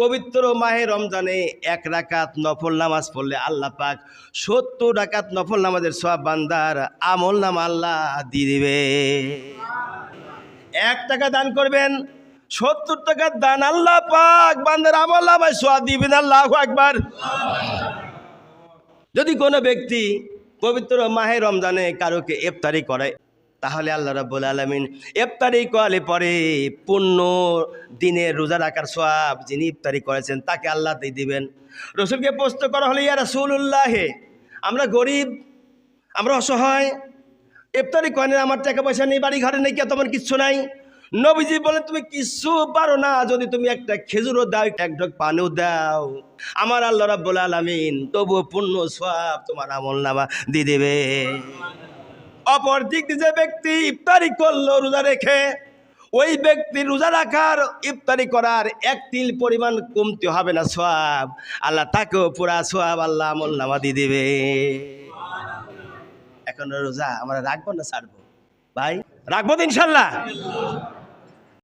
পবিত্র মাহে রমজানে 1 রাকাত নফল নামাজ পড়লে আল্লাহ পাক 70 রাকাত নফল নামাজের সওয়াব বান্দার আমল নামা আল্লাহ দিয়ে দিবে। 1 টাকা দান করবেন, 70 টাকার দান আল্লাহ পাক বান্দার আমল নামায় সওয়াব দিবেন। আল্লাহু আকবার। যদি কোনো ব্যক্তি পবিত্র মাহে রমজানে কারোকে ইফতারি করে, তাহলে আল্লাহ রাব্বুল আলামিন ইফতারি করলে পরে পূর্ণ দিনের রোজা রাখার সওয়াব যিনি ইফতারি করেছেন তাকে আল্লাহ দিয়ে দিবেন। রাসূলকে প্রশ্ন করা হলো, ইয়া রাসূলুল্লাহ, আমরা গরিব, আমরা অসহায়, ইফতারি করেন, আমার টাকা পয়সা নেই, বাড়ি ঘরে নেই, তেমন কিচ্ছু নাই। নবীজি বলেন, তুমি কিচ্ছু পারো না, যদি তুমি একটা খেজুরও দাও, এক ঢোক পানিও দাও, আমার আল্লাহ রাব্বুল আলামিন তবুও পূর্ণ সওয়াব তোমার আমল নামা দিয়ে দেবে। অপর দিক দিয়ে যে ব্যক্তি ইফতারি করলো রোজা রেখে, ওই ব্যক্তির রোজা রাখার ইফতারি করার 1 তিল পরিমাণ কমতে হবে না সওয়াব, আল্লাহ তাকেও পুরা সওয়াব আল্লাহ আমল নামা দিয়ে দেবে। এখন রোজা আমরা রাখবো না ছাড়বো? ভাই রাখবো তো ইনশাল্লাহ।